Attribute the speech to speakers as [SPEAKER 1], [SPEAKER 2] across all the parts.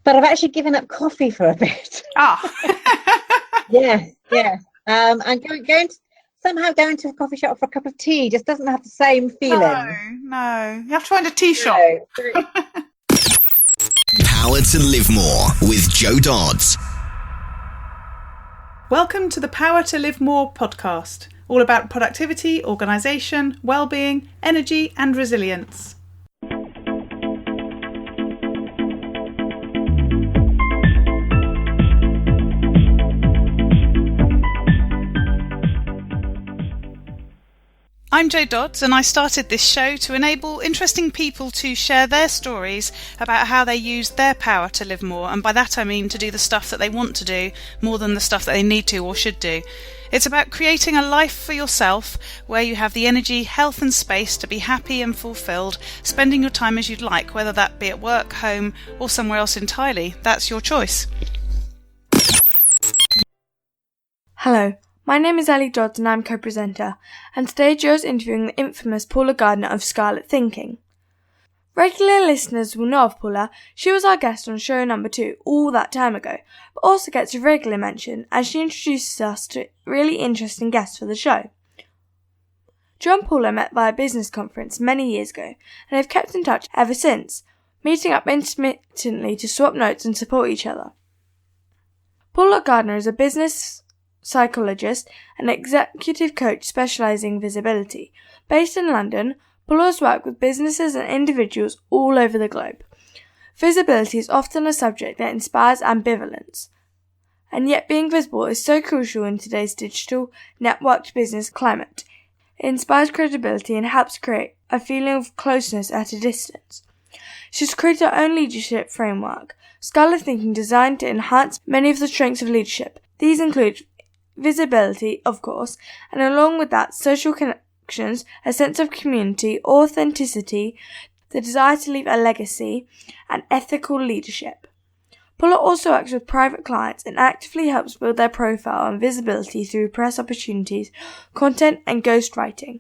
[SPEAKER 1] but I've actually given up coffee for a bit. Yeah. And going to a coffee shop for a cup of tea just doesn't have the same feeling.
[SPEAKER 2] No. You have to find a tea shop.
[SPEAKER 1] No.
[SPEAKER 3] Power to Live More with Joe Dodds.
[SPEAKER 2] Welcome to the Power to Live More podcast, all about productivity, organisation, well-being, energy and resilience. I'm Jo Dodds, and I started this show to enable interesting people to share their stories about how they use their power to live more, and by that I mean to do the stuff that they want to do more than the stuff that they need to or should do. It's about creating a life for yourself where you have the energy, health and space to be happy and fulfilled, spending your time as you'd like, whether that be at work, home or somewhere else entirely. That's your choice.
[SPEAKER 4] Hello. My name is Ali Dodds and I'm co-presenter, and today Joe's interviewing the infamous Paula Gardner of Scarlet Thinking. Regular listeners will know of Paula. She was our guest on show number 2 all that time ago, but also gets a regular mention as she introduces us to really interesting guests for the show. Joe and Paula met via a business conference many years ago and have kept in touch ever since, meeting up intermittently to swap notes and support each other. Paula Gardner is a business psychologist and executive coach specialising in visibility. Based in London, Paula has worked with businesses and individuals all over the globe. Visibility is often a subject that inspires ambivalence, and yet being visible is so crucial in today's digital, networked business climate. It inspires credibility and helps create a feeling of closeness at a distance. She's created her own leadership framework, Scarlet Thinking, designed to enhance many of the strengths of leadership. These include visibility, of course, and along with that, social connections, a sense of community, authenticity, the desire to leave a legacy, and ethical leadership. Paula also works with private clients and actively helps build their profile and visibility through press opportunities, content, and ghostwriting.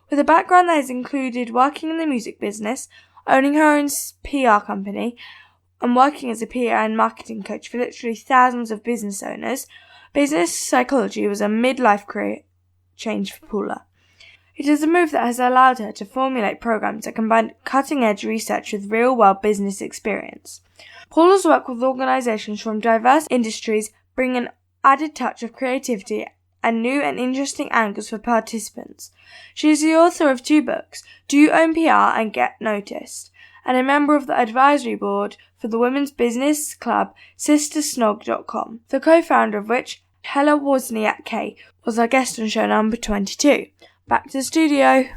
[SPEAKER 4] With a background that has included working in the music business, owning her own PR company, and working as a PR and marketing coach for literally thousands of business owners, business psychology was a midlife career change for Paula. It is a move that has allowed her to formulate programs that combine cutting-edge research with real-world business experience. Paula's work with organisations from diverse industries bring an added touch of creativity and new and interesting angles for participants. She is the author of 2 books, Do You Own PR and Get Noticed, and a member of the advisory board for the women's business club sistersnog.com, the co-founder of which, Hella Wozniak-Kay, was our guest on show number 22. Back to the studio.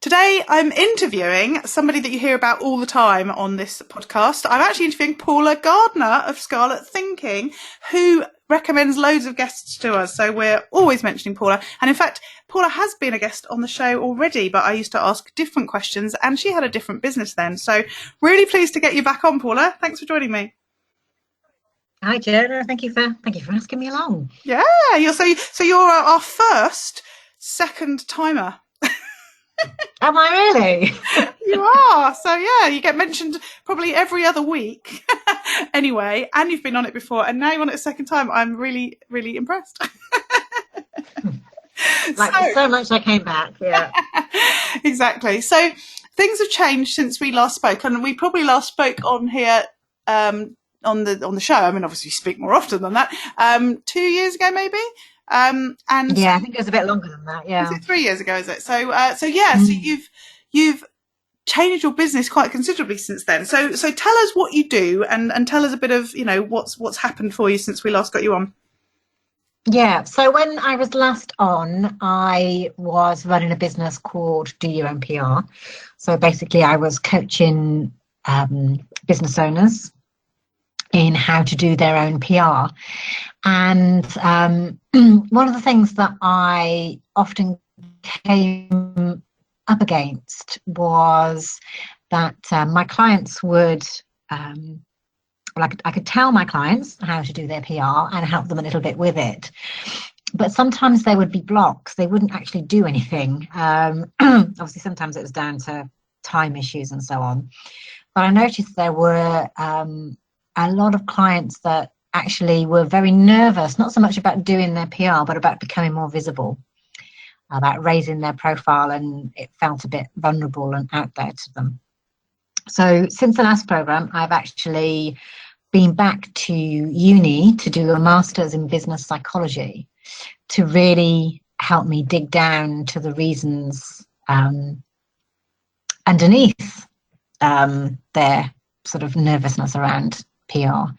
[SPEAKER 2] Today I'm interviewing somebody that you hear about all the time on this podcast. I'm actually interviewing Paula Gardner of Scarlet Thinking, who recommends loads of guests to us. So we're always mentioning Paula. And in fact, Paula has been a guest on the show already, but I used to ask different questions and she had a different business then. So really pleased to get you back on, Paula. Thanks for joining me.
[SPEAKER 1] Hi, Joe. Thank you for asking me along.
[SPEAKER 2] Yeah, you're our first second timer.
[SPEAKER 1] Am I really?
[SPEAKER 2] You are. So yeah, you get mentioned probably every other week. Anyway, and you've been on it before, and now you're on it a second time. I'm really, really impressed.
[SPEAKER 1] So much I came back. Yeah.
[SPEAKER 2] Exactly. So things have changed since we last spoke, and we probably last spoke on here on the show. I mean, obviously, you speak more often than that. 2 years ago, maybe. And
[SPEAKER 1] yeah, I think it was a bit longer than that. Yeah.
[SPEAKER 2] Is it 3 years ago? Is it? So so you've changed your business quite considerably since then. So tell us what you do and tell us a bit of what's happened for you since we last got you on.
[SPEAKER 1] Yeah. So when I was last on, I was running a business called Do You Own PR. So basically, I was coaching business owners in how to do their own PR. And one of the things that I often came up against was that my clients would, I could tell my clients how to do their PR and help them a little bit with it. But sometimes there would be blocks. They wouldn't actually do anything. Obviously, sometimes it was down to time issues and so on. But I noticed there were a lot of clients that actually were very nervous, not so much about doing their PR, but about becoming more visible, about raising their profile, and it felt a bit vulnerable and out there to them. So since the last program, I've actually been back to uni to do a master's in business psychology to really help me dig down to the reasons underneath their sort of nervousness around PR.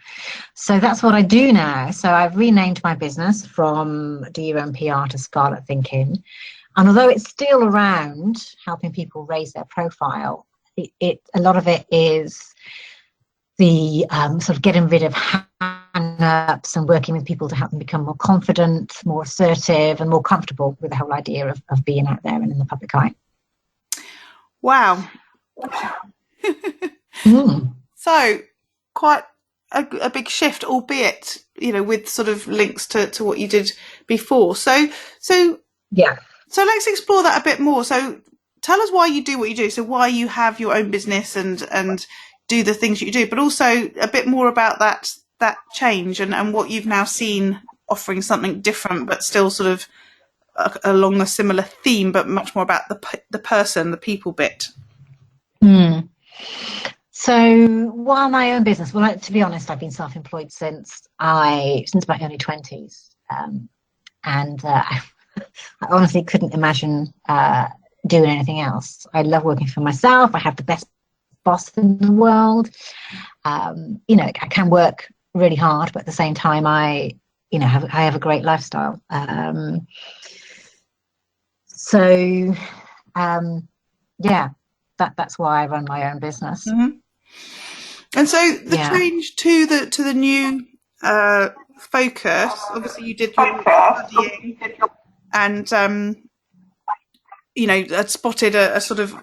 [SPEAKER 1] So that's what I do now. So I've renamed my business from Do Your Own PR to Scarlet Thinking. And although it's still around helping people raise their profile, a lot of it is the sort of getting rid of hang-ups and working with people to help them become more confident, more assertive, and more comfortable with the whole idea of being out there and in the public eye.
[SPEAKER 2] Wow. So quite a big shift, albeit, with sort of links to what you did before. So
[SPEAKER 1] yeah.
[SPEAKER 2] So let's explore that a bit more. So tell us why you do what you do. So why you have your own business and do the things you do, but also a bit more about that change and what you've now seen offering something different, but still sort of along a similar theme, but much more about the person, the people bit.
[SPEAKER 1] So while my own business, well, to be honest, I've been self-employed since my early 20s. I honestly couldn't imagine doing anything else. I love working for myself. I have the best boss in the world. I can work really hard, but at the same time, I have a great lifestyle. That's why I run my own business.
[SPEAKER 2] Mm-hmm. And so the change to the new focus. Obviously, you did your studying, and had spotted a sort of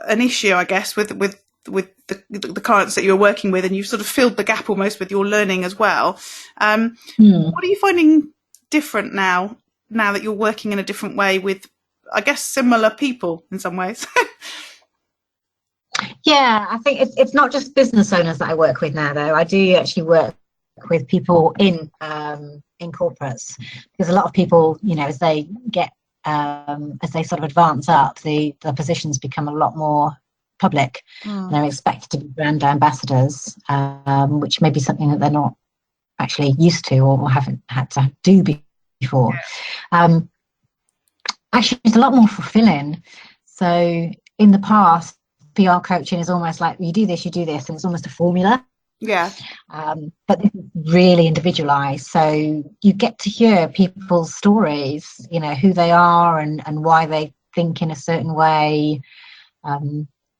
[SPEAKER 2] an issue, I guess, with the clients that you were working with, and you've sort of filled the gap almost with your learning as well. What are you finding different now that you're working in a different way with, I guess, similar people in some ways?
[SPEAKER 1] Yeah, I think it's not just business owners that I work with now, though. I do actually work with people in corporates, because a lot of people, as they get as they sort of advance up, the positions become a lot more public. And they're expected to be brand ambassadors, which may be something that they're not actually used to or haven't had to do before. Actually, it's a lot more fulfilling. So in the past, PR coaching is almost like you do this, and it's almost a formula.
[SPEAKER 2] Yeah.
[SPEAKER 1] But this is really individualized. So you get to hear people's stories, who they are and why they think in a certain way.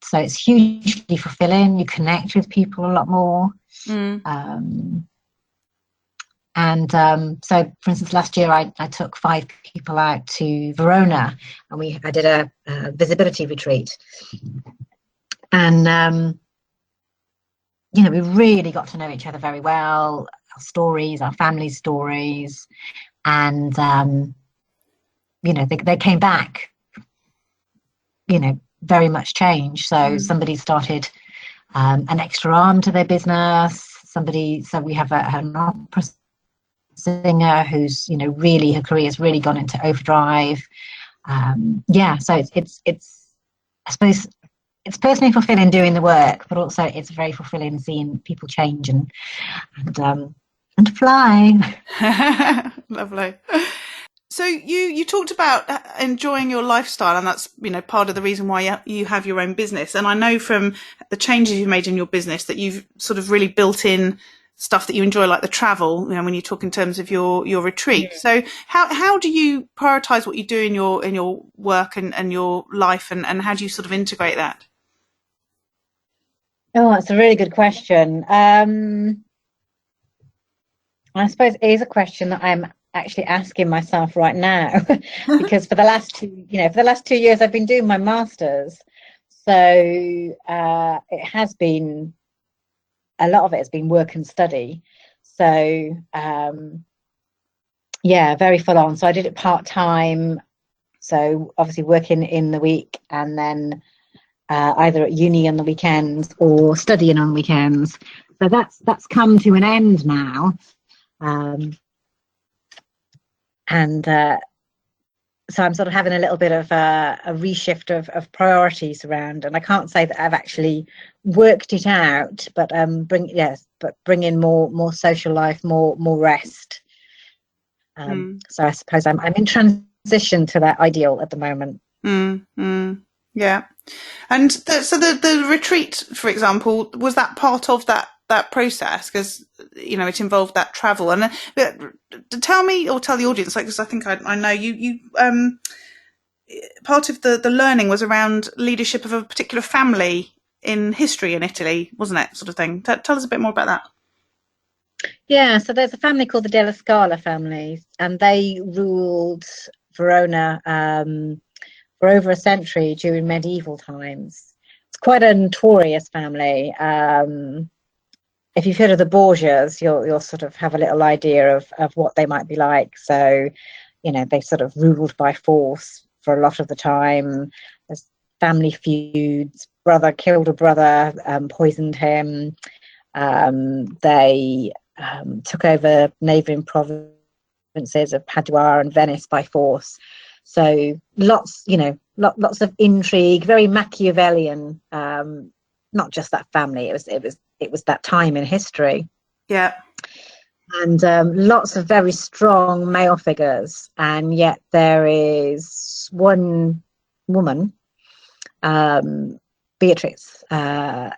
[SPEAKER 1] So it's hugely fulfilling. You connect with people a lot more. So, for instance, last year I took 5 people out to Verona, and I did a visibility retreat. And we really got to know each other very well, our stories, our family stories, and they came back, very much changed. So somebody started an extra arm to their business. So we have an opera singer who's really, her career has really gone into overdrive. So it's I suppose it's personally fulfilling doing the work, but also it's very fulfilling seeing people change and fly.
[SPEAKER 2] Lovely. So you talked about enjoying your lifestyle, and that's part of the reason why you have your own business. And I know from the changes you've made in your business that you've sort of really built in stuff that you enjoy, like the travel. When you talk in terms of your retreat. So how do you prioritize what you do in your work and your life, and how do you sort of integrate that?
[SPEAKER 1] Oh, that's a really good question. I suppose it is a question that I'm actually asking myself right now, because for the last 2 years I've been doing my master's, so it has been, a lot of it has been work and study. So very full on. So I did it part-time, so obviously working in the week, and then either at uni on the weekends or studying on weekends. So that's come to an end now. So I'm sort of having a little bit of a reshift of priorities around, and I can't say that I've actually worked it out, but bring in more social life, more rest. So I suppose I'm in transition to that ideal at the moment.
[SPEAKER 2] Yeah. And so the retreat, for example, was that part of that process? Because, you know, it involved that travel. And tell me, or tell the audience, like, because I think I know you part of the learning was around leadership of a particular family in history in Italy, wasn't it? Sort of thing. Tell us a bit more about that.
[SPEAKER 1] Yeah, so there's a family called the Della Scala family, and they ruled Verona for over a century during medieval times. It's quite a notorious family. If you've heard of the Borgias, you'll sort of have a little idea of what they might be like. So, you know, they sort of ruled by force for a lot of the time. There's family feuds. Brother killed a brother, poisoned him. They took over neighbouring provinces of Padua and Venice by force. So lots of intrigue, very Machiavellian. Not just that family; it was that time in history.
[SPEAKER 2] Yeah,
[SPEAKER 1] and lots of very strong male figures, and yet there is one woman, Beatrice della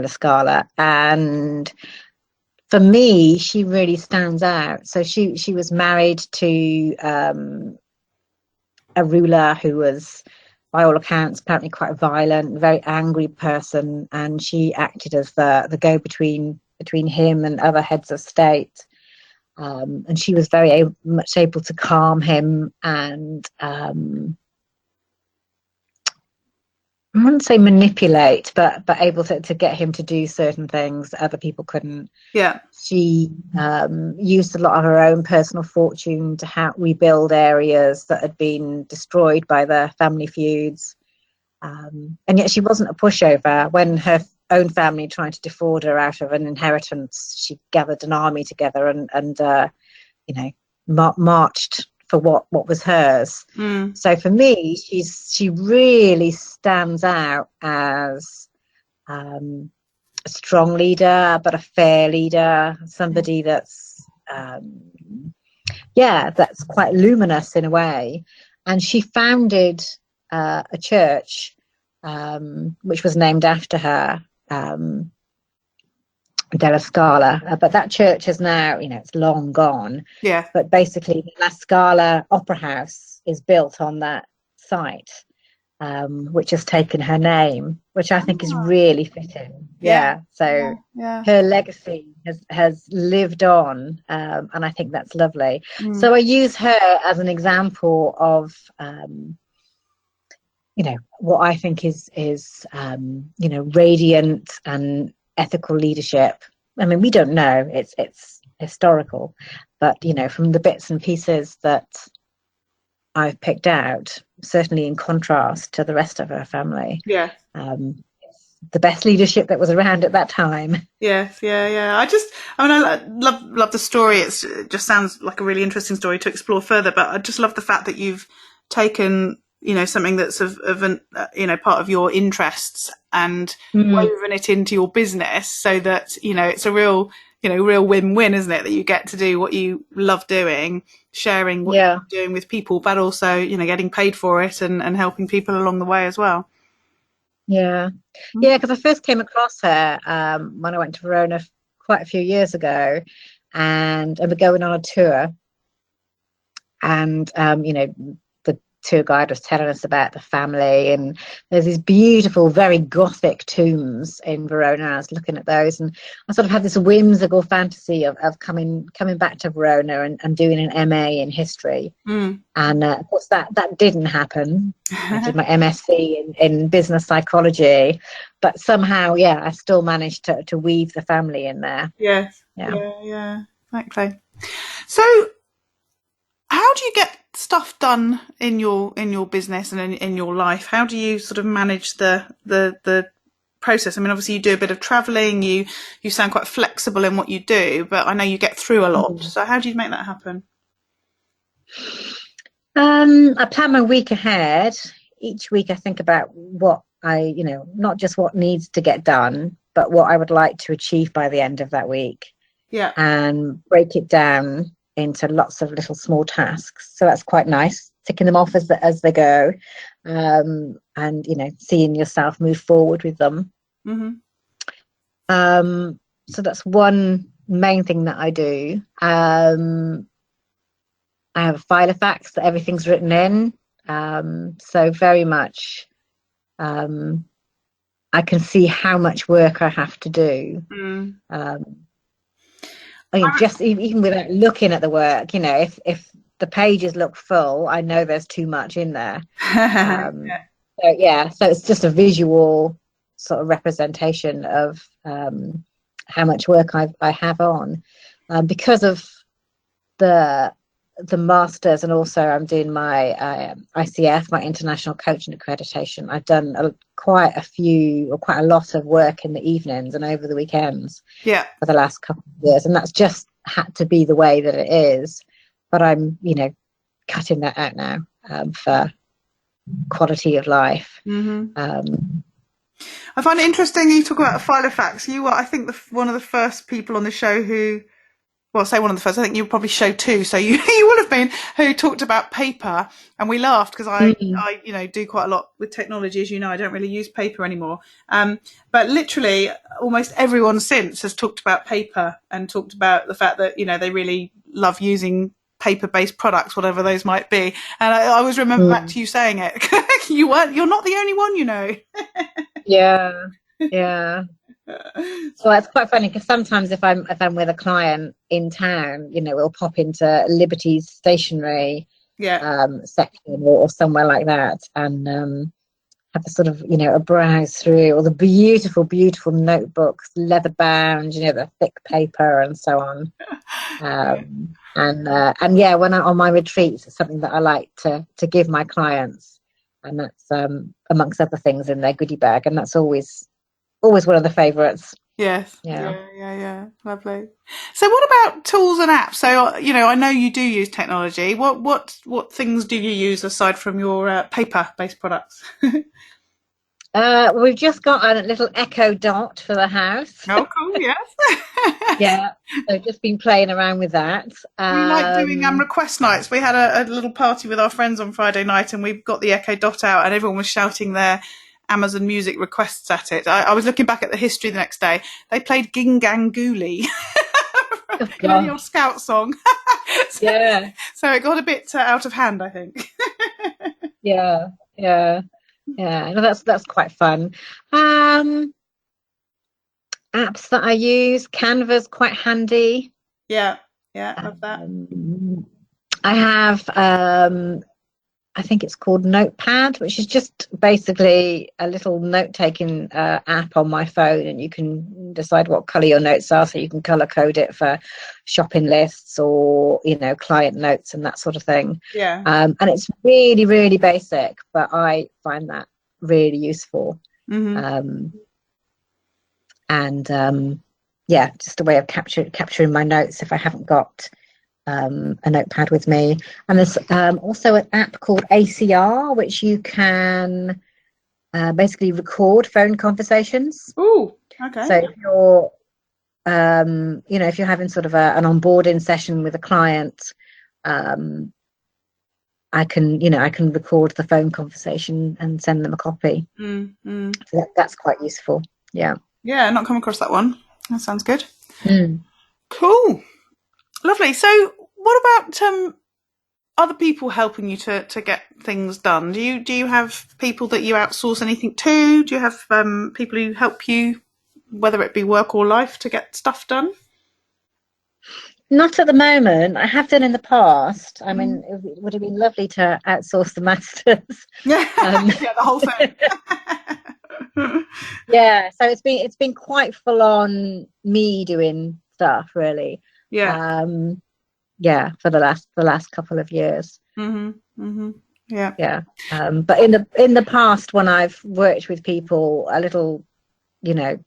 [SPEAKER 1] Scala, and for me, she really stands out. So she was married to a ruler who was, by all accounts, apparently quite a violent, very angry person, and she acted as the go-between between him and other heads of state. And she was very much able to calm him and I wouldn't say manipulate, but able to get him to do certain things that other people couldn't.
[SPEAKER 2] Yeah.
[SPEAKER 1] She used a lot of her own personal fortune to help rebuild areas that had been destroyed by the family feuds. And yet she wasn't a pushover. When her own family tried to defraud her out of an inheritance, she gathered an army together and marched for what was hers. So for me, she really stands out as a strong leader, but a fair leader, somebody that's that's quite luminous in a way. And she founded a church which was named after her, Della Scala, but that church is now, it's long gone.
[SPEAKER 2] Yeah.
[SPEAKER 1] But basically, the La Scala Opera House is built on that site, which has taken her name, which I think is really fitting. Yeah. So her legacy has lived on, and I think that's lovely. So I use her as an example of, what I think is radiant and ethical leadership. I mean, we don't know, it's historical, but from the bits and pieces that I've picked out, certainly in contrast to the rest of her family, it's the best leadership that was around at that time.
[SPEAKER 2] I love the story. It just sounds like a really interesting story to explore further, but I just love the fact that you've taken something that's of an part of your interests and woven it into your business, so that it's a real win-win, isn't it? That you get to do what you love doing, sharing what you're doing with people, but also getting paid for it and helping people along the way as well. Because I first came across her when I went to Verona quite a few years ago, and I was going on a tour, and the tour guide was telling us about the family, and there's these beautiful, very Gothic tombs in Verona. I was looking at those, and I sort of had this whimsical fantasy of coming back to Verona and doing an MA in history. And of course that didn't happen. I did my MSc in business psychology, but somehow I still managed to weave the family in there. Yeah, exactly. So how do you get stuff done in your business and in your life? How do you sort of manage the process? I mean, obviously you do a bit of traveling, you sound quite flexible in what you do, but I know you get through a lot. So how do you make that happen?
[SPEAKER 1] I plan my week ahead. Each week I think about what not just what needs to get done, but what I would like to achieve by the end of that week.
[SPEAKER 2] Yeah.
[SPEAKER 1] And break it down into lots of little small tasks. So that's quite nice, ticking them off as they go, and seeing yourself move forward with them.
[SPEAKER 2] Mm-hmm.
[SPEAKER 1] So that's one main thing that I do. I have a file of facts that everything's written in. So very much, I can see how much work I have to do. Just even without looking at the work, if the pages look full, I know there's too much in there. So it's just a visual sort of representation of how much work I have on, because of the masters, and also I'm doing my ICF, my international coaching accreditation. I've done quite a lot of work in the evenings and over the weekends for the last couple of years, and that's just had to be the way that it is. But I'm cutting that out now for quality of life.
[SPEAKER 2] I find it interesting you talk about a file of facts. You were, I think, one of the first people on the show who, well, say one of the first, I think you were probably show 2, so you would have been, who talked about paper, and we laughed because I do quite a lot with technology, as you know. I don't really use paper anymore, but literally almost everyone since has talked about paper and talked about the fact that they really love using paper-based products, whatever those might be. And I always remember back to you saying it. You're not the only one,
[SPEAKER 1] Yeah. So it's quite funny because sometimes if I'm with a client in town, we'll pop into Liberty's stationery section or somewhere like that, and have a sort of a browse through all the beautiful notebooks, leather bound, the thick paper and so on. And when I'm on my retreats, it's something that I like to give my clients, and that's amongst other things in their goodie bag, and that's always one of the favorites.
[SPEAKER 2] Yes. Yeah. Lovely. So what about tools and apps? So I know you do use technology. What things do you use aside from your paper based products?
[SPEAKER 1] We've just got a little Echo Dot for the house.
[SPEAKER 2] Oh, cool. Yes.
[SPEAKER 1] Yeah, so just been playing around with that.
[SPEAKER 2] We like doing request nights. We had a little party with our friends on Friday night, and we've got the Echo Dot out, and everyone was shouting their Amazon Music requests at it. I was looking back at the history the next day. They played Ging Gang Gooly, the old Scout song. So it got a bit out of hand, I think.
[SPEAKER 1] Yeah. No, that's quite fun. Apps that I use, Canva's quite handy.
[SPEAKER 2] Yeah, love that.
[SPEAKER 1] I have I think it's called Notepad, which is just basically a little note-taking app on my phone, and you can decide what colour your notes are, so you can colour code it for shopping lists or client notes and that sort of thing. And it's really, really basic, but I find that really useful. Just a way of capturing my notes if I haven't got a notepad with me. And there's also an app called ACR, which you can basically record phone conversations.
[SPEAKER 2] Ooh, okay.
[SPEAKER 1] So if you're if you're having sort of an onboarding session with a client, I can record the phone conversation and send them a copy. So that's quite useful. Yeah,
[SPEAKER 2] not come across that one. That sounds good. Cool. Lovely. So what about other people helping you to get things done? Do you have people that you outsource anything to? Do you have people who help you, whether it be work or life, to get stuff done?
[SPEAKER 1] Not at the moment. I have done in the past. I mean, it would have been lovely to outsource the masters.
[SPEAKER 2] The whole thing.
[SPEAKER 1] So it's been quite full on me doing stuff, really. For the last couple of years.
[SPEAKER 2] Yeah.
[SPEAKER 1] Yeah. But in the past, when I've worked with people, a little, a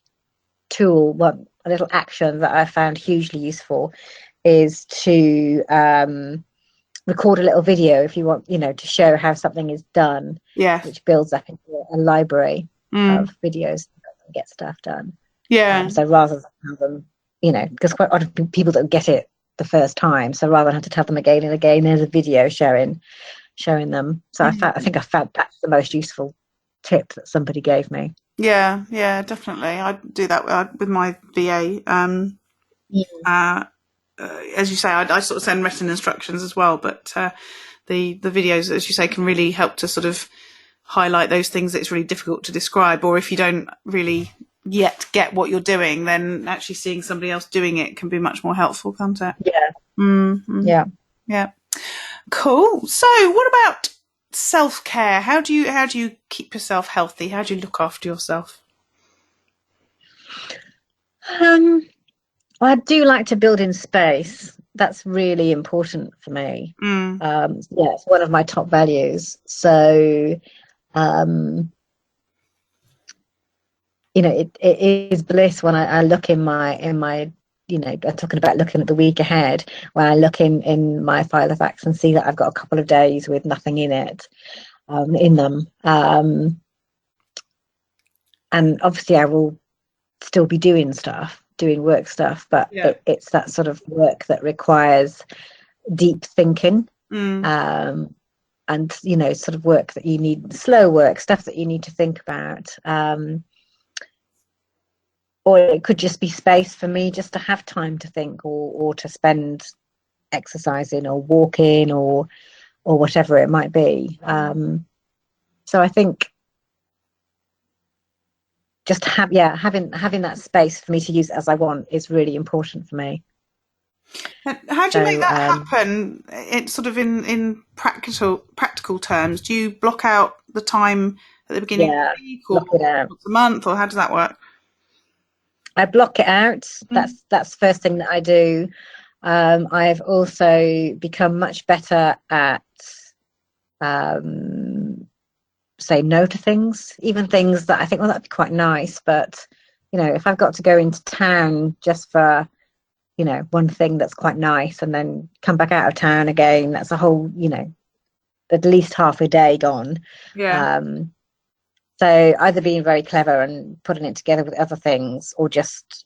[SPEAKER 1] little action that I found hugely useful is to record a little video if you want, to show how something is done.
[SPEAKER 2] Yeah.
[SPEAKER 1] Which builds up into a library of videos to get stuff done.
[SPEAKER 2] Yeah.
[SPEAKER 1] So rather than have them, because quite often people don't get it the first time, so rather than have to tell them again and again, there's a video showing them. So I think I found that's the most useful tip that somebody gave me.
[SPEAKER 2] Yeah, definitely. I do that with my VA. As you say, I sort of send written instructions as well, but the videos, as you say, can really help to sort of highlight those things that it's really difficult to describe, or if you don't really yet get what you're doing, then actually seeing somebody else doing it can be much more helpful, can't it?
[SPEAKER 1] Yeah.
[SPEAKER 2] Yeah. Cool. So what about self-care? How do you keep yourself healthy? How do you look after yourself?
[SPEAKER 1] I do like to build in space. That's really important for me. It's one of my top values. So it is bliss when I look in my talking about looking at the week ahead, when I look in my file of facts and see that I've got a couple of days with nothing in it, in them. And obviously I will still be doing work stuff, but it's that sort of work that requires deep thinking, and sort of work that you need, slow work, stuff that you need to think about. Or it could just be space for me just to have time to think, or to spend exercising or walking or whatever it might be. So I think just having that space for me to use it as I want is really important for me.
[SPEAKER 2] How do you make that happen? It's sort of in practical terms. Do you block out the time at the beginning of the week, or once a month, or how does that work?
[SPEAKER 1] I block it out. That's the first thing that I do. I've also become much better at say no to things, even things that I think, well, that'd be quite nice, but if I've got to go into town just for one thing that's quite nice and then come back out of town again, that's a whole at least half a day gone. So either being very clever and putting it together with other things, or just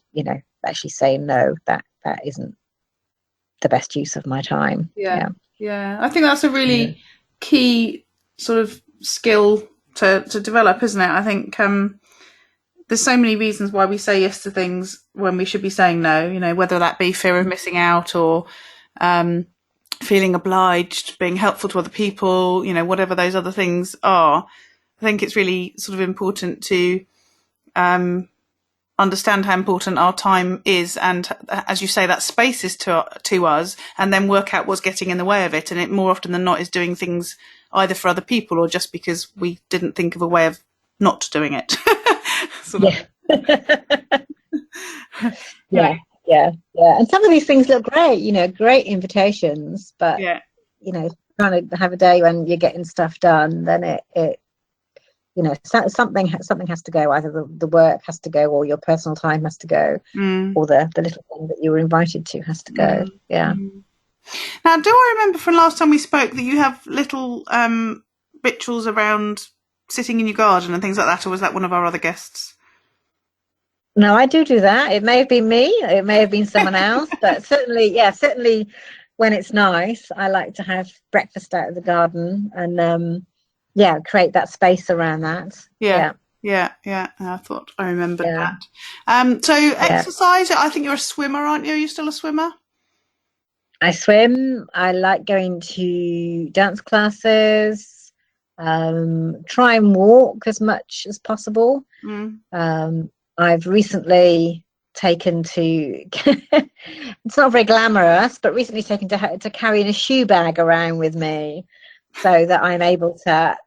[SPEAKER 1] actually saying no, that isn't the best use of my time.
[SPEAKER 2] Yeah. I think that's a really key sort of skill to develop, isn't it? I think there's so many reasons why we say yes to things when we should be saying no, whether that be fear of missing out, or feeling obliged, being helpful to other people, whatever those other things are. I think it's really sort of important to understand how important our time is, and as you say, that space is to us, and then work out what's getting in the way of it. And it more often than not is doing things either for other people or just because we didn't think of a way of not doing it.
[SPEAKER 1] Yeah. And some of these things look great, great invitations, but trying to have a day when you're getting stuff done, then it something has to go. Either the work has to go, or your personal time has to go, or the little thing that you were invited to has to go.
[SPEAKER 2] Now, do I remember from last time we spoke that you have little rituals around sitting in your garden and things like that, or was that one of our other guests?
[SPEAKER 1] No, I do that. It may have been me, it may have been someone else, but certainly when it's nice, I like to have breakfast out of the garden and create that space around that.
[SPEAKER 2] Yeah. I thought I remembered that. So exercise, I think you're a swimmer, aren't you? Are you still a swimmer?
[SPEAKER 1] I swim. I like going to dance classes, try and walk as much as possible. I've recently taken to it's not very glamorous, but recently taken to carrying a shoe bag around with me so that I'm able to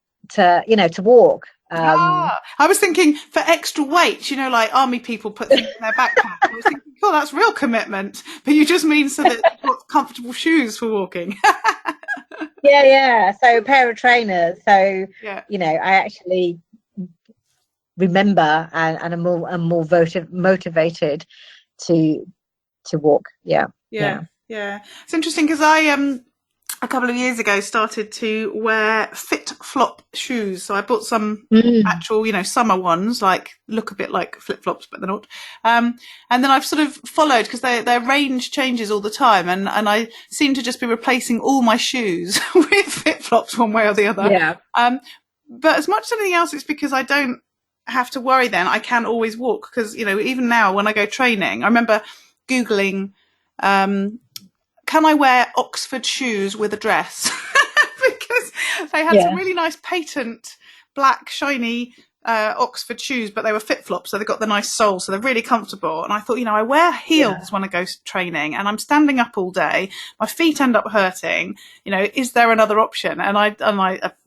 [SPEAKER 1] walk.
[SPEAKER 2] I was thinking for extra weight, like army people put things in their backpack. I was thinking, oh, that's real commitment. But you just mean so that you've got comfortable shoes for walking.
[SPEAKER 1] Yeah. So a pair of trainers. So,
[SPEAKER 2] Yeah.
[SPEAKER 1] I actually remember and I'm more motivated to walk. Yeah.
[SPEAKER 2] Yeah. Yeah. It's interesting because I a couple of years ago started to wear fit flop shoes. So I bought some
[SPEAKER 1] Mm.
[SPEAKER 2] actual, summer ones, like look a bit like flip flops, but they're not. And then I've sort of followed because their range changes all the time, and I seem to just be replacing all my shoes with flip flops one way or the other.
[SPEAKER 1] Yeah.
[SPEAKER 2] But as much as anything else, it's because I don't have to worry. Then I can always walk because even now when I go training, I remember Googling. Can I wear Oxford shoes with a dress? Because they had some really nice patent black shiny Oxford shoes, but they were fit flops, so they got the nice sole, so they're really comfortable. And I thought, I wear heels when I go training, and I'm standing up all day. My feet end up hurting. Is there another option? And I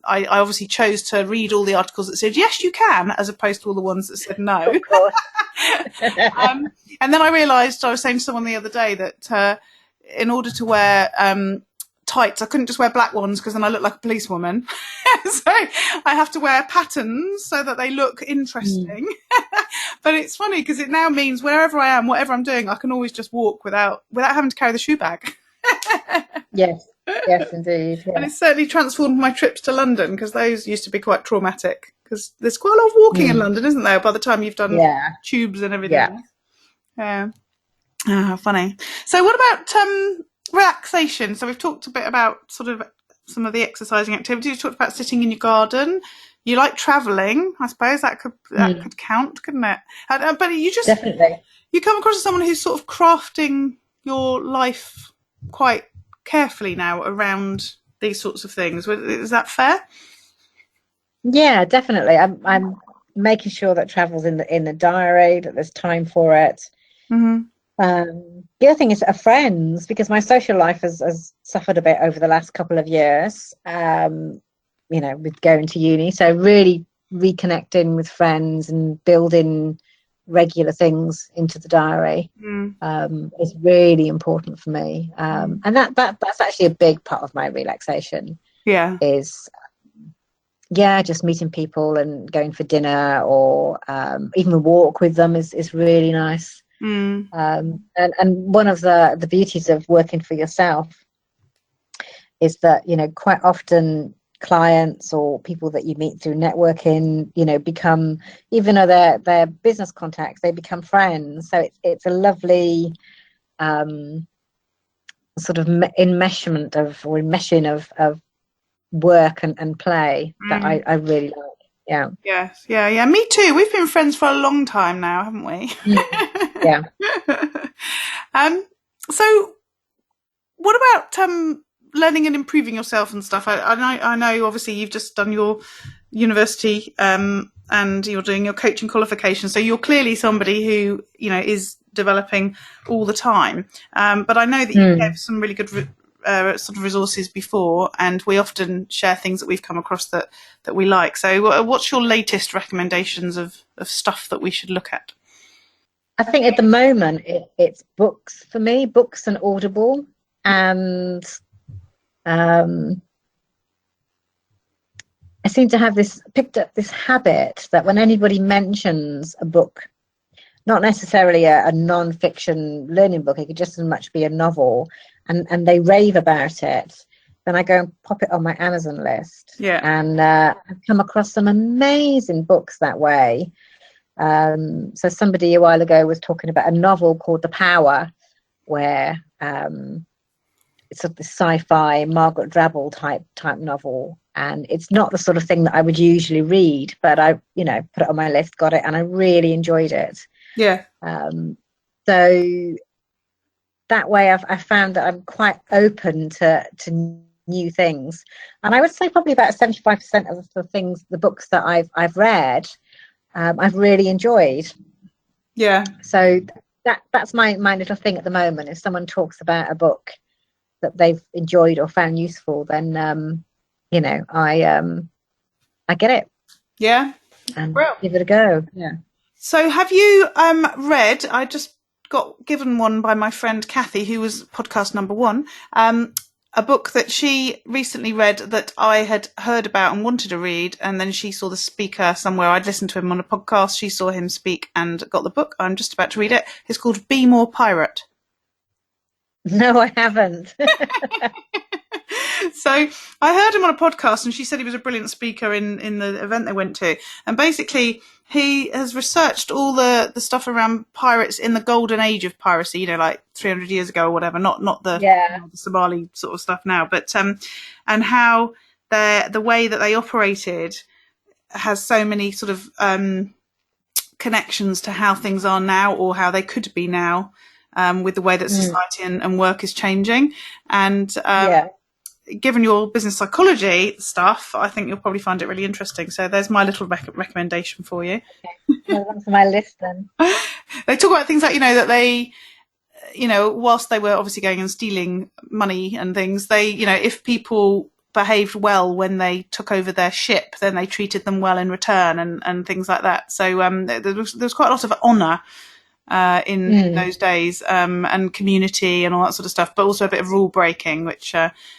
[SPEAKER 2] obviously chose to read all the articles that said yes, you can, as opposed to all the ones that said no.
[SPEAKER 1] Of course.
[SPEAKER 2] And then I realised, I was saying to someone the other day that in order to wear tights, I couldn't just wear black ones because then I look like a policewoman. So I have to wear patterns so that they look interesting. But it's funny because it now means wherever I am, whatever I'm doing, I can always just walk without having to carry the shoe bag.
[SPEAKER 1] Yes, indeed. Yeah.
[SPEAKER 2] And it's certainly transformed my trips to London because those used to be quite traumatic because there's quite a lot of walking in London, isn't there, by the time you've done tubes and everything. Yeah. Funny. So what about relaxation? So we've talked a bit about sort of some of the exercising activities. You talked about sitting in your garden. You like travelling. I suppose that could count, couldn't it? But you just
[SPEAKER 1] definitely
[SPEAKER 2] you come across as someone who's sort of crafting your life quite carefully now around these sorts of things. Is that fair?
[SPEAKER 1] Yeah, definitely. I'm making sure that travel's in the diary, that there's time for it.
[SPEAKER 2] Mm-hmm.
[SPEAKER 1] The other thing is friends, because my social life has suffered a bit over the last couple of years, with going to uni. So really reconnecting with friends and building regular things into the diary is really important for me. And that's actually a big part of my relaxation.
[SPEAKER 2] Yeah.
[SPEAKER 1] Is just meeting people and going for dinner or even a walk with them is really nice. And one of the beauties of working for yourself is that quite often clients or people that you meet through networking become, even though they're business contacts, they become friends. So it's a lovely sort of enmeshment enmeshing of work and play that I really like.
[SPEAKER 2] Yes. Yeah. Me too. We've been friends for a long time now, haven't we?
[SPEAKER 1] Yeah.
[SPEAKER 2] So what about learning and improving yourself and stuff? I know obviously you've just done your university and you're doing your coaching qualification, so you're clearly somebody who is developing all the time, but I know that you gave some really good sort of resources before, and we often share things that we've come across that we like. So what's your latest recommendations of stuff that we should look at?
[SPEAKER 1] I think at the moment it's books for me, books and Audible, and I seem to have picked up this habit that when anybody mentions a book, not necessarily a non-fiction learning book, it could just as much be a novel, and they rave about it, then I go and pop it on my Amazon list. And I've come across some amazing books that way. So somebody a while ago was talking about a novel called The Power, where it's sort of the sci-fi Margaret Drabble type novel, and it's not the sort of thing that I would usually read, but I put it on my list, got it, and I really enjoyed it. So that way I've found that I'm quite open to new things, and I would say probably about 75% of the books that I've read I've really enjoyed. So that's my little thing at the moment. If someone talks about a book that they've enjoyed or found useful, then I get it and give it a go.
[SPEAKER 2] So have you read, I just got given one by my friend Kathy, who was podcast number 1, a book that she recently read that I had heard about and wanted to read, and then she saw the speaker somewhere. I'd listened to him on a podcast. She saw him speak and got the book. I'm just about to read it. It's called Be More Pirate.
[SPEAKER 1] No, I haven't.
[SPEAKER 2] So I heard him on a podcast, and she said he was a brilliant speaker in the event they went to. And basically, he has researched all the stuff around pirates in the golden age of piracy, you know, like 300 years ago or whatever, not the, the Somali sort of stuff now, but and how the way that they operated has so many sort of connections to how things are now, or how they could be now, with the way that society and work is changing. And given your business psychology stuff, I think you'll probably find it really interesting. So there's my little recommendation for you.
[SPEAKER 1] Okay. Well, that's my list then.
[SPEAKER 2] They talk about things like, you know, that they, you know, whilst they were obviously going and stealing money and things, they, you know, if people behaved well when they took over their ship, then they treated them well in return, and things like that. So there was quite a lot of honour in those days, and community and all that sort of stuff, but also a bit of rule breaking, which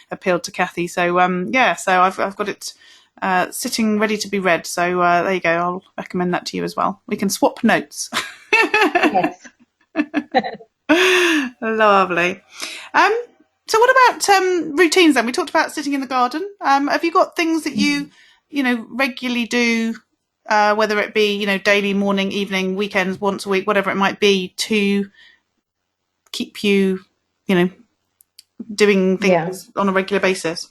[SPEAKER 2] appealed to Kathy. So so I've got it sitting ready to be read. So there you go. I'll recommend that to you as well. We can swap notes.
[SPEAKER 1] Yes.
[SPEAKER 2] Lovely. So what about routines then? We talked about sitting in the garden. Have you got things that you know, regularly do, whether it be, you know, daily, morning, evening, weekends, once a week, whatever it might be, to keep you, you know, doing things on a regular basis?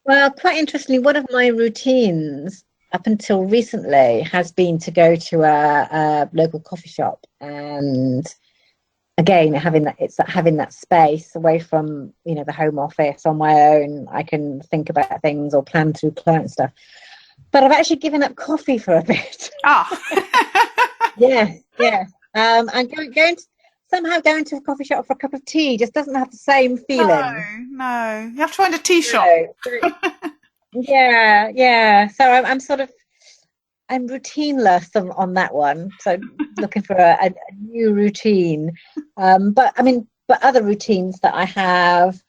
[SPEAKER 1] Well, quite interestingly, one of my routines up until recently has been to go to a local coffee shop, and again, having that space away from, you know, the home office on my own. I can think about things or plan through client stuff. But I've actually given up coffee for a bit. Yes. And going to a coffee shop for a cup of tea just doesn't have the same feeling.
[SPEAKER 2] No. You have to find a tea shop.
[SPEAKER 1] Yeah. So I'm routineless on that one. So looking for a new routine. But other routines that I have,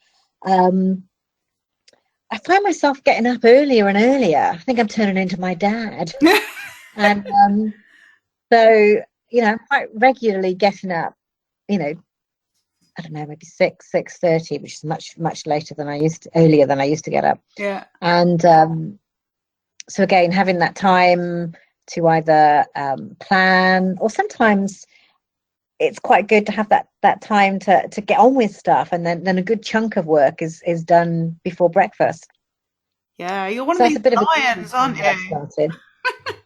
[SPEAKER 1] I find myself getting up earlier and earlier. I think I'm turning into my dad. And so, you know, I'm quite regularly getting up, you know, I don't know, maybe 6:30, which is much earlier than I used to get up.
[SPEAKER 2] Yeah.
[SPEAKER 1] And so again, having that time to either plan, or sometimes it's quite good to have that time to get on with stuff, and then a good chunk of work is done before breakfast.
[SPEAKER 2] Yeah, you're one of these lions, aren't you?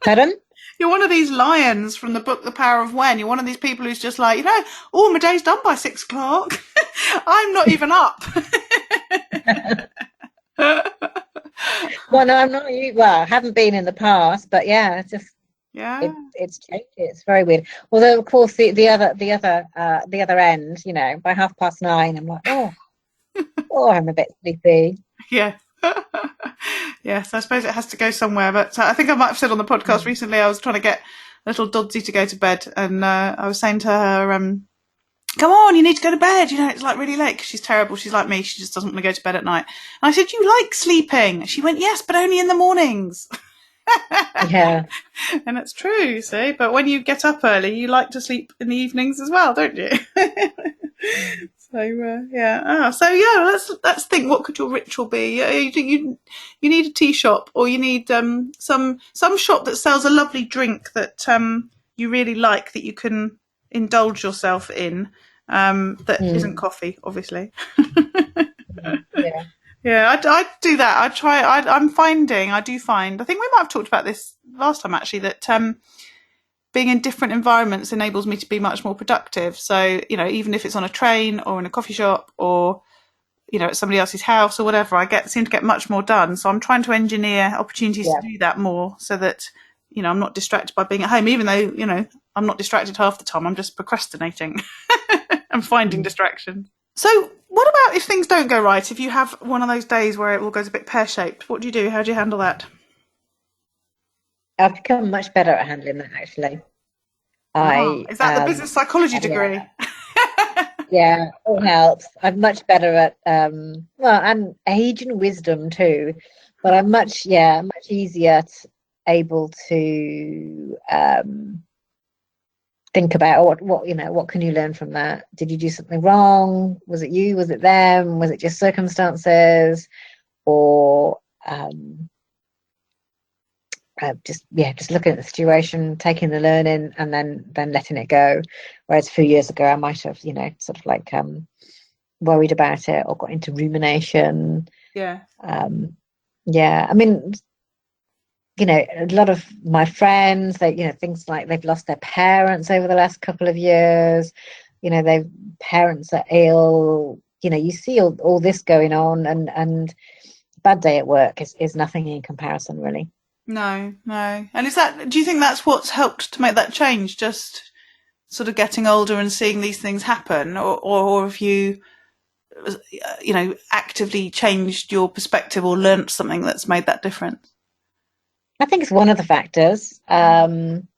[SPEAKER 1] Pardon?
[SPEAKER 2] You're one of these lions from the book The Power of When. You're one of these people who's just like, you know, oh, my day's done by 6 o'clock. I'm not even up.
[SPEAKER 1] Well, no, I'm not. Well, I haven't been in the past, but yeah, it's just it's changed. It's very weird. Although, of course, the other end, you know, by 9:30, I'm like, oh, I'm a bit sleepy.
[SPEAKER 2] Yeah. Yes, I suppose it has to go somewhere. But I think I might have said on the podcast recently, I was trying to get little Doddsy to go to bed, and I was saying to her, come on, you need to go to bed. You know, it's like really late, because she's terrible. She's like me. She just doesn't want to go to bed at night. And I said, you like sleeping? She went, yes, but only in the mornings.
[SPEAKER 1] Yeah.
[SPEAKER 2] And it's true, see? But when you get up early, you like to sleep in the evenings as well, don't you? So, let's think, what could your ritual be? You need a tea shop, or you need some shop that sells a lovely drink that you really like, that you can indulge yourself in, that isn't coffee, obviously. I do that. I do find, I think we might have talked about this last time actually, that being in different environments enables me to be much more productive. So, you know, even if it's on a train or in a coffee shop, or, you know, at somebody else's house or whatever, I seem to get much more done. So I'm trying to engineer opportunities to do that more, so that, you know, I'm not distracted by being at home, even though, you know, I'm not distracted half the time. I'm just procrastinating and finding distractions. So what about if things don't go right? If you have one of those days where it all goes a bit pear-shaped, what do you do? How do you handle that?
[SPEAKER 1] I've become much better at handling that, actually.
[SPEAKER 2] Is that the business psychology degree?
[SPEAKER 1] Yeah, all helps. I'm much better at well, and age and wisdom too, but I'm much easier able to think about what can you learn from that? Did you do something wrong? Was it you? Was it them? Was it just circumstances? Or just looking at the situation, taking the learning, and then letting it go. Whereas a few years ago, I might have, sort of like worried about it or got into rumination.
[SPEAKER 2] Yeah.
[SPEAKER 1] I mean, a lot of my friends, things like they've lost their parents over the last couple of years. Their parents are ill. You see all this going on, and bad day at work is nothing in comparison, really.
[SPEAKER 2] No. And do you think that's what's helped to make that change? Just sort of getting older and seeing these things happen, or have you, actively changed your perspective or learnt something that's made that difference?
[SPEAKER 1] I think it's one of the factors. Definitely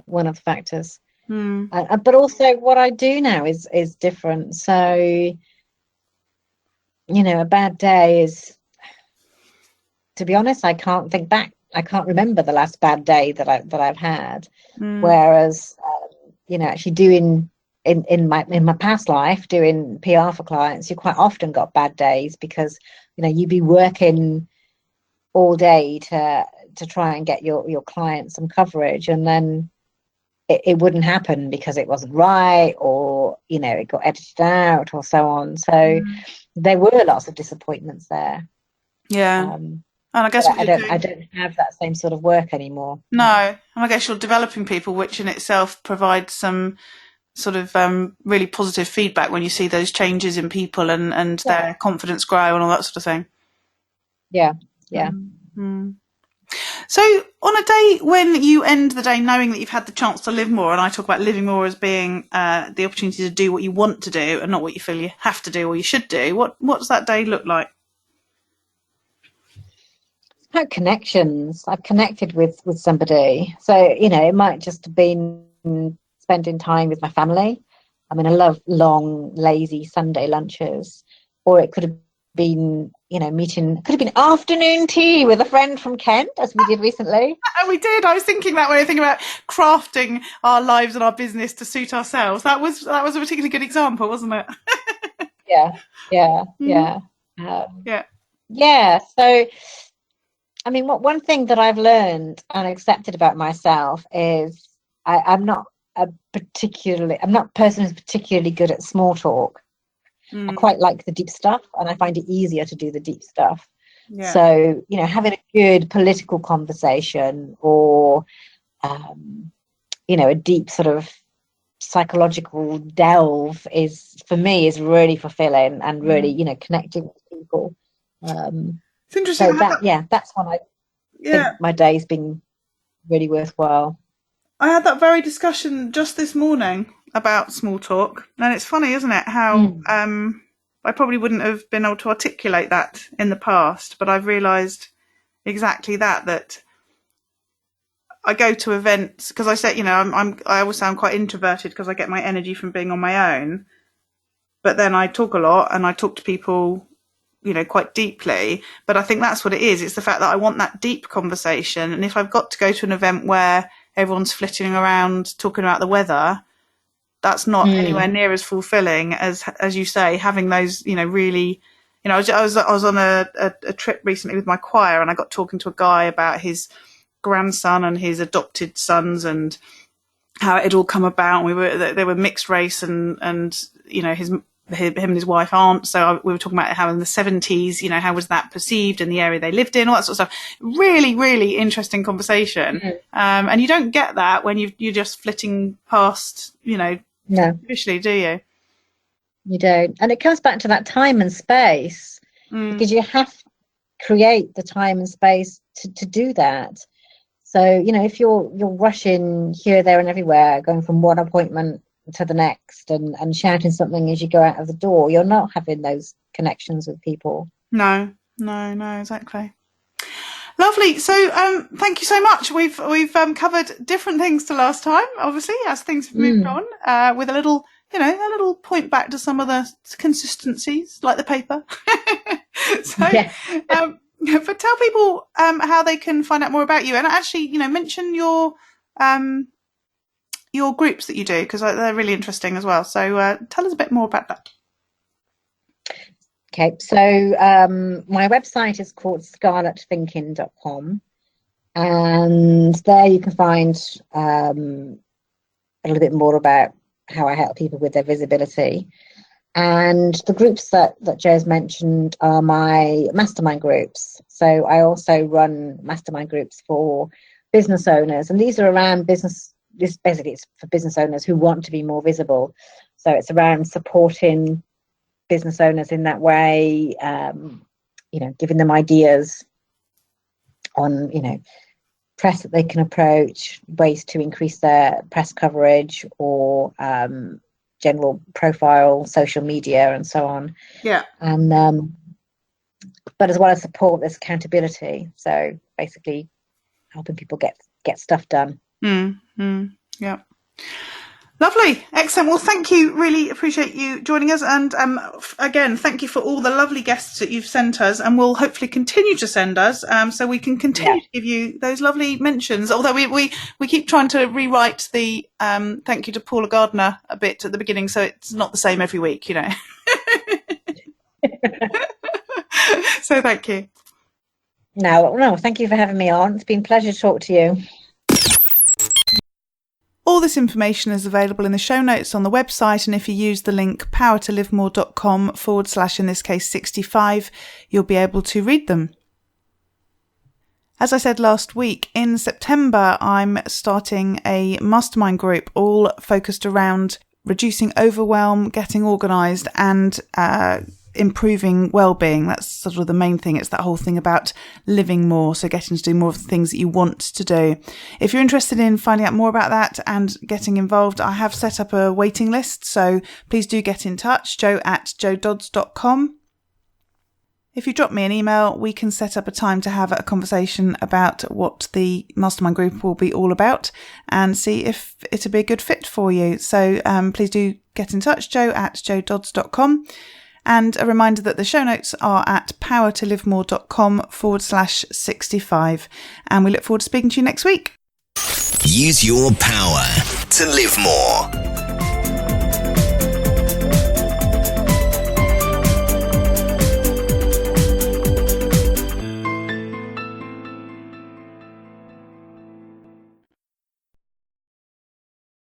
[SPEAKER 1] one of the factors. But also what I do now is different. So, a bad day is, to be honest, I can't think back. I can't remember the last bad day that I've had. Whereas, actually doing in my past life, doing PR for clients, you quite often got bad days because, you'd be working all day to try and get your clients some coverage, and then it wouldn't happen because it wasn't right, or it got edited out or so on. So there were lots of disappointments there.
[SPEAKER 2] And I guess
[SPEAKER 1] I don't have that same sort of work anymore.
[SPEAKER 2] No, and I guess you're developing people, which in itself provides some sort of really positive feedback when you see those changes in people and their confidence grow and all that sort of thing. Yeah. So on a day when you end the day knowing that you've had the chance to live more, and I talk about living more as being the opportunity to do what you want to do and not what you feel you have to do or you should do, what does that day look like?
[SPEAKER 1] About connections. I've connected with somebody. So, it might just have been spending time with my family. I mean, I love long, lazy Sunday lunches. Or it could have been, meeting, it could have been afternoon tea with a friend from Kent, as we did recently.
[SPEAKER 2] We did. I was thinking that way, thinking about crafting our lives and our business to suit ourselves. That was a particularly good example, wasn't it?
[SPEAKER 1] So, I mean, one thing that I've learned and accepted about myself is I'm not a person who's particularly good at small talk. I quite like the deep stuff, and I find it easier to do the deep stuff. So, having a good political conversation or, a deep sort of psychological delve for me is really fulfilling and really, connecting with people.
[SPEAKER 2] It's interesting.
[SPEAKER 1] So that's when I think my day's been really worthwhile.
[SPEAKER 2] I had that very discussion just this morning about small talk, and it's funny, isn't it, how I probably wouldn't have been able to articulate that in the past, but I've realised exactly that I go to events because I said, I always sound quite introverted because I get my energy from being on my own, but then I talk a lot and I talk to people quite deeply. But I think that's what it is. It's the fact that I want that deep conversation. And if I've got to go to an event where everyone's flitting around talking about the weather, that's not anywhere near as fulfilling as you say, having those, really, I was on a trip recently with my choir, and I got talking to a guy about his grandson and his adopted sons and how it had all come about. They were mixed race and him and his wife aren't. So we were talking about how in the 70s, how was that perceived in the area they lived in, all that sort of stuff. Really, really interesting conversation. And you don't get that when you're just flitting past,
[SPEAKER 1] no,
[SPEAKER 2] officially, do you?
[SPEAKER 1] You don't. And it comes back to that time and space, because you have to create the time and space to do that. So, if you're rushing here, there and everywhere, going from one appointment to the next and shouting something as you go out of the door, you're not having those connections with people.
[SPEAKER 2] No, exactly. Lovely. So thank you so much. We've covered different things to last time, obviously, as things have moved on, with a little a little point back to some of the consistencies, like the paper. So,
[SPEAKER 1] Yeah.
[SPEAKER 2] but tell people how they can find out more about you, and actually, mention your groups that you do, because they're really interesting as well. So tell us a bit more about that.
[SPEAKER 1] Okay, so my website is called scarletthinking.com, and there you can find a little bit more about how I help people with their visibility. And the groups that Jo's mentioned are my mastermind groups. So I also run mastermind groups for business owners, and these are around business. This basically it's for business owners who want to be more visible. So it's around supporting business owners in that way, giving them ideas on, press that they can approach, ways to increase their press coverage, or general profile, social media, and so on.
[SPEAKER 2] Yeah.
[SPEAKER 1] And but as well as support, there's accountability. So basically, helping people get stuff done.
[SPEAKER 2] Yeah. Lovely. Excellent. Well, thank you. Really appreciate you joining us. And again, thank you for all the lovely guests that you've sent us, and will hopefully continue to send us, so we can continue to give you those lovely mentions. Although we keep trying to rewrite the thank you to Paula Gardner a bit at the beginning, so it's not the same every week, So thank you.
[SPEAKER 1] No, thank you for having me on. It's been a pleasure to talk to you.
[SPEAKER 2] All this information is available in the show notes on the website, and if you use the link powertolivemore.com / in this case 65, you'll be able to read them. As I said last week, in September I'm starting a mastermind group all focused around reducing overwhelm, getting organised, and improving well-being. That's sort of the main thing. It's that whole thing about living more, so getting to do more of the things that you want to do. If you're interested in finding out more about that and getting involved, I have set up a waiting list, so please do get in touch, jo@jododds.com. If you drop me an email, we can set up a time to have a conversation about what the mastermind group will be all about and see if it'll be a good fit for you. So please do get in touch, jo@jododds.com. And a reminder that the show notes are at powertolivemore.com / 65. And we look forward to speaking to you next week.
[SPEAKER 3] Use your power to live more.